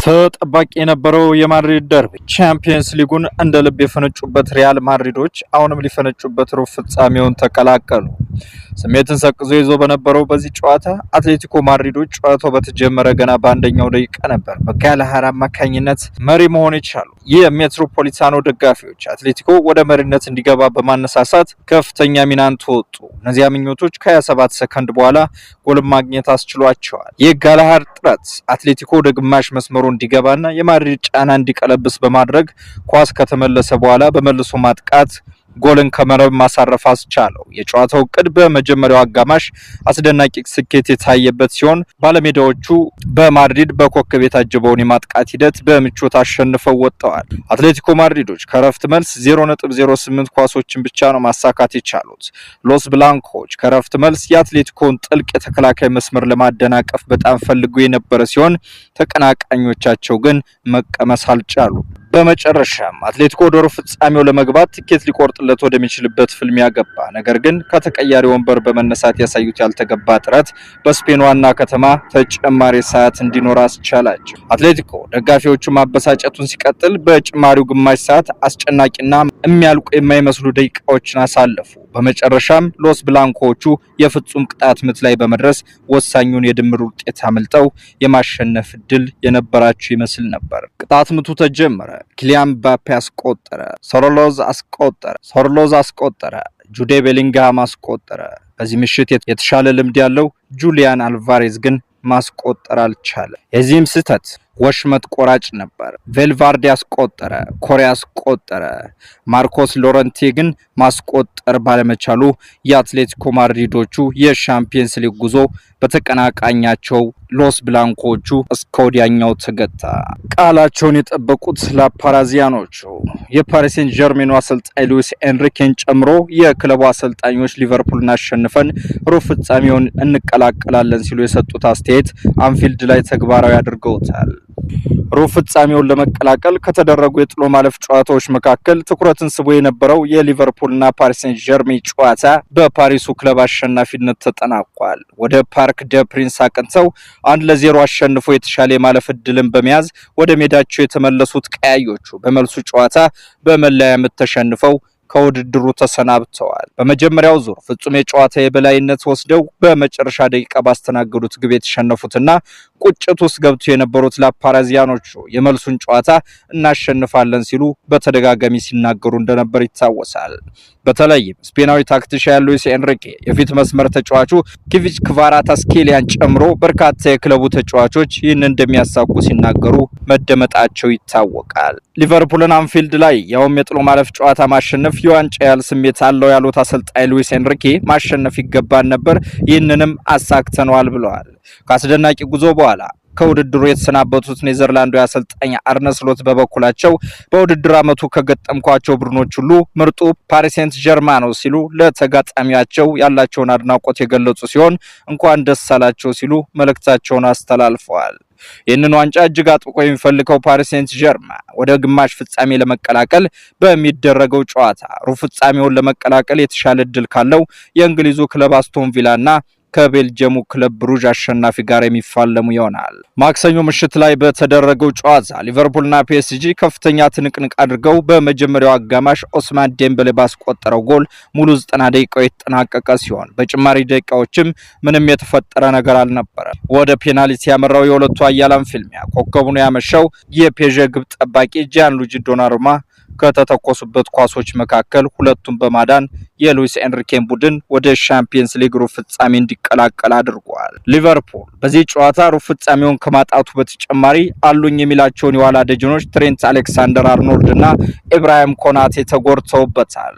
ተጠባቂ የነበረው የማድሪድ ደርቢ ቻምፒየንስ ሊጉን እንደ ልብ የፈነጩበት ሪያል ማድሪዶች አሁንም ሊፈነጩበት ሩብ ፍጻሜውን ተቀላቀሉ። ስሜትን ሰቅዞ ይዞ በነበረው በዚህ ጨዋታ አትሌቲኮ ማድሪዶች ጨዋታው በተጀመረ ገና በአንደኛው ደቂቃ ነበር በጋላሃር አማካኝነት መሪ መሆን የቻሉ። የሜትሮፖሊታኖ ደጋፊዎች አትሌቲኮ ወደ መሪነት እንዲገባ በማነሳሳት ከፍተኛ ሚናን ተወጡ። እነዚያ ምኞቶች ከ27 ሰከንድ በኋላ ጎል ማግኘት አስችሏቸዋል። የጋላሃር ጥረት አትሌቲኮ ወደ ግማሽ መስመሩ እንዲገባና የማድሪድ ጫና እንዲቀለብስ በማድረግ ኳስ ከተመለሰ በኋላ በመልሶ ማጥቃት ጎልን ከመረብ ማሳረፍ አስቻለው። የጨዋታው እቅድ በመጀመሪያው አጋማሽ አስደናቂ ስኬት የታየበት ሲሆን ባለሜዳዎቹ በማድሪድ በኮከብ የታጀበውን የማጥቃት ሂደት በምቾት አሸንፈው ወጥተዋል። አትሌቲኮ ማድሪዶች ከረፍት መልስ 0.08 ኳሶችን ብቻ ነው ማሳካት የቻሉት። ሎስ ብላንኮች ከረፍት መልስ የአትሌቲኮን ጥልቅ የተከላካይ መስመር ለማደናቀፍ በጣም ፈልገው የነበረ ሲሆን ተቀናቃኞቻቸው ግን መቀመስ አልቻሉ። በመጨረሻም አትሌቲኮ ወደ ሩብ ፍጻሜው ለመግባት ትኬት ሊቆርጥለት ወደሚችልበት ፍልሚያ ገባ። ነገር ግን ከተቀያሪ ወንበር በመነሳት ያሳዩት ያልተገባ ጥረት በስፔን ዋና ከተማ ተጨማሪ ሰዓት እንዲኖር አስቻላቸው። አትሌቲኮ ደጋፊዎቹ ማበሳጨቱን ሲቀጥል በጭማሪው ግማሽ ሰዓት አስጨናቂና የሚያልቁ የማይመስሉ ደቂቃዎችን አሳለፉ። በመጨረሻም ሎስ ብላንኮቹ የፍጹም ቅጣት ምት ላይ በመድረስ ወሳኙን የድምር ውጤት አመልጠው የማሸነፍ ድል የነበራቸው ይመስል ነበር። ቅጣት ምቱ ተጀመረ። ኪሊያን ምባፔ አስቆጠረ። ሶርሎዝ አስቆጠረ። ጁዴ ቤሊንግሃም አስቆጠረ። በዚህ ምሽት የተሻለ ልምድ ያለው ጁሊያን አልቫሬዝ ግን ማስቆጠር አልቻለ። የዚህም ስህተት ወሽመጥ ቆራጭ ነበር። ቬልቫርዲ አስቆጠረ። ኮሪያ አስቆጠረ። ማርኮስ ሎረንቴ ግን ማስቆጠር ባለመቻሉ የአትሌቲኮ ማድሪዶቹ የሻምፒየንስ ሊግ ጉዞ በተቀናቃኛቸው ሎስ ብላንኮቹ እስከ ወዲያኛው ተገታ። ቃላቸውን የጠበቁት ላፓራዚያኖቹ የፓሪስ ሴን ጀርሜኑ አሰልጣኝ ሉዊስ ኤንሪኬን ጨምሮ የክለቡ አሰልጣኞች ሊቨርፑልን አሸንፈን ሩብ ፍጻሜውን እንቀላቀላለን ሲሉ የሰጡት አስተያየት አንፊልድ ላይ ተግባራዊ አድርገውታል። ሩብ ፍጻሜውን ለመቀላቀል ከተደረጉ የጥሎ ማለፍ ጨዋታዎች መካከል ትኩረትን ስቦ የነበረው የሊቨርፑልና ፓሪስ ሴን ጀርሜን ጨዋታ በፓሪሱ ክለብ አሸናፊነት ተጠናቋል። ወደ ፓርክ ደ ፕሪንስ አቅንተው 1-0 አሸንፎ የተሻለ የማለፍ እድልን በመያዝ ወደ ሜዳቸው የተመለሱት ቀያዮቹ በመልሱ ጨዋታ በመለያ ምት ተሸንፈው ከውድድሩ ተሰናብተዋል። በመጀመሪያው ዙር ፍጹም የጨዋታ የበላይነት ወስደው በመጨረሻ ደቂቃ ባስተናገዱት ግብ የተሸነፉትና ቁጭት ውስጥ ገብተው የነበሩት ላፓራዚያኖቹ የመልሱን ጨዋታ እናሸንፋለን ሲሉ በተደጋጋሚ ሲናገሩ እንደነበር ይታወሳል። በተለይም ስፔናዊ ታክቲሻን ሉዊስ ኤንሪኬ የፊት መስመር ተጫዋቹ ኪቪች ክቫራትስኬሊያን ጨምሮ በርካታ የክለቡ ተጫዋቾች ይህን እንደሚያሳኩ ሲናገሩ መደመጣቸው ይታወቃል። ሊቨርፑልን አንፊልድ ላይ ያውም የጥሎ ማለፍ ጨዋታ ማሸነፍ የዋንጫ ያህል ስሜት አለው ያሉት አሰልጣኝ ሉዊስ ኤንሪኬ ማሸነፍ ይገባን ነበር፣ ይህንንም አሳክተነዋል ብለዋል። ከአስደናቂ ጉዞ በኋላ ከውድድሩ የተሰናበቱት ኔዘርላንዳዊ አሰልጣኝ አርነ ስሎት በበኩላቸው በውድድር ዓመቱ ከገጠምኳቸው ቡድኖች ሁሉ ምርጡ ፓሪስ ሴንት ጀርማን ነው ሲሉ ለተጋጣሚያቸው ያላቸውን አድናቆት የገለጹ ሲሆን እንኳን ደስ አላቸው ሲሉ መልእክታቸውን አስተላልፈዋል። ይህንን ዋንጫ እጅግ አጥብቆ የሚፈልገው ፓሪስ ሴንት ጀርማን ወደ ግማሽ ፍጻሜ ለመቀላቀል በሚደረገው ጨዋታ ሩብ ፍጻሜውን ለመቀላቀል የተሻለ እድል ካለው የእንግሊዙ ክለብ አስቶን ቪላና ከቤልጅየሙ ክለብ ብሩዥ አሸናፊ ጋር የሚፋለሙ ይሆናል። ማክሰኞ ምሽት ላይ በተደረገው ጨዋታ ሊቨርፑልና ፒኤስጂ ከፍተኛ ትንቅንቅ አድርገው በመጀመሪያው አጋማሽ ኦስማን ዴምቤሌ ባስቆጠረው ጎል ሙሉ 90 ደቂቃው የተጠናቀቀ ሲሆን በጭማሪ ደቂቃዎችም ምንም የተፈጠረ ነገር አልነበረም። ወደ ፔናልቲ ያመራው የሁለቱ ኃያላን ፍልሚያ ኮከቡን ያመሻው የፔዤ ግብ ጠባቂ ጂያንሉጂ ዶናሩማ ከተተኮሱበት ኳሶች መካከል ሁለቱን በማዳን የሉዊስ ኤንሪኬን ቡድን ወደ ሻምፒየንስ ሊግ ሩብ ፍጻሜ እንዲቀላቀል አድርጓል። ሊቨርፑል በዚህ ጨዋታ ሩብ ፍጻሜውን ከማጣቱ በተጨማሪ አሉኝ የሚላቸውን የኋላ ደጀኖች ትሬንት አሌክሳንደር አርኖልድ እና ኢብራሂም ኮናቴ ተጎድተውበታል።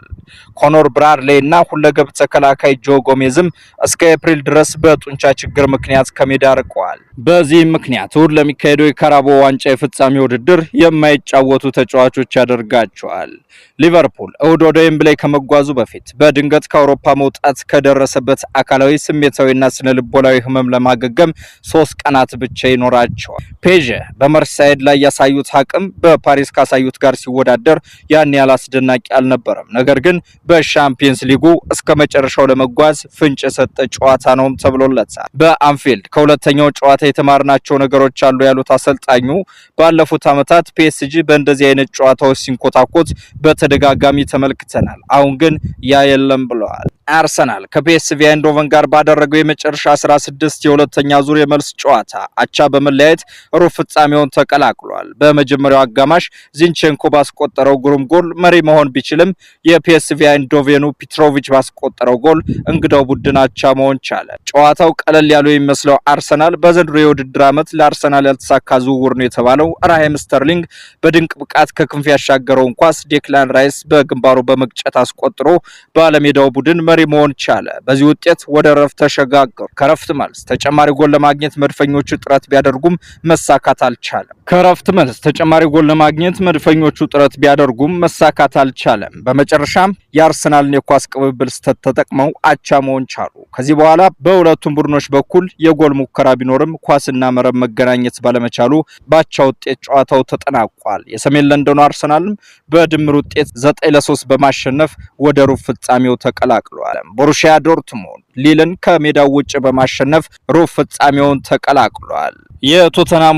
ኮኖር ብራድሌ እና ሁለገብ ተከላካይ ጆ ጎሜዝም እስከ ኤፕሪል ድረስ በጡንቻ ችግር ምክንያት ከሜዳ ርቀዋል። በዚህም ምክንያት እሁድ ለሚካሄደው የካራቦ ዋንጫ የፍጻሜ ውድድር የማይጫወቱ ተጫዋቾች ያደርጋል። ይጠብቃቸዋል። ሊቨርፑል እሁድ ወደ ዌምብሌይ ከመጓዙ በፊት በድንገት ከአውሮፓ መውጣት ከደረሰበት አካላዊ ስሜታዊና ስነ ልቦናዊ ህመም ለማገገም 3 ቀናት ብቻ ይኖራቸዋል። ፔዤ በመርሳይድ ላይ ያሳዩት አቅም በፓሪስ ካሳዩት ጋር ሲወዳደር ያን ያህል አስደናቂ አልነበረም። ነገር ግን በሻምፒየንስ ሊጉ እስከ መጨረሻው ለመጓዝ ፍንጭ የሰጠ ጨዋታ ነውም ተብሎለታል። በአንፊልድ ከሁለተኛው ጨዋታ የተማርናቸው ነገሮች አሉ ያሉት አሰልጣኙ ባለፉት ዓመታት ፒኤስጂ በእንደዚህ አይነት ጨዋታዎች ሲንኮታኮት በተደጋጋሚ ተመልክተናል። አሁን ግን ያ የለም ብለዋል። አርሰናል ከፒኤስቪ አይንዶቨን ጋር ባደረገው የመጨረሻ 16 የሁለተኛ ዙር የመልስ ጨዋታ አቻ በመለያየት ሩብ ፍጻሜውን ተቀላቅሏል። በመጀመሪያው አጋማሽ ዚንቼንኮ ባስቆጠረው ግሩም ጎል መሪ መሆን ቢችልም የፒኤስቪ አይንዶቬኑ ፒትሮቪች ባስቆጠረው ጎል እንግዳው ቡድን አቻ መሆን ቻለ። ጨዋታው ቀለል ያለው የሚመስለው አርሰናል በዘንድሮ የውድድር ዓመት ለአርሰናል ያልተሳካ ዝውውር ነው የተባለው ራሂም ስተርሊንግ በድንቅ ብቃት ከክንፍ ያሻገረውን ኳስ ዴክላን ራይስ በግንባሩ በመግጨት አስቆጥሮ ባለሜዳው ቡድን መሪ መሆን ቻለ። በዚህ ውጤት ወደ ረፍት ተሸጋገሩ። ከረፍት መልስ ተጨማሪ ጎል ለማግኘት መድፈኞቹ ጥረት ቢያደርጉም መሳካት አልቻለም። በመጨረሻም የአርሰናልን የኳስ ቅብብል ስህተት ተጠቅመው አቻ መሆን ቻሉ። ከዚህ በኋላ በሁለቱም ቡድኖች በኩል የጎል ሙከራ ቢኖርም ኳስና መረብ መገናኘት ባለመቻሉ ባቻ ውጤት ጨዋታው ተጠናቋል። የሰሜን ለንደኑ አርሰናልም በድምር ውጤት 9-3 በማሸነፍ ወደ ሩብ ፍጻሜው ተቀላቅሏል። ቦሩሺያ ዶርትሙንድ ሊልን ከሜዳው ውጭ በማሸነፍ ሩብ ፍጻሜውን ተቀላቅሏል። የቶተናም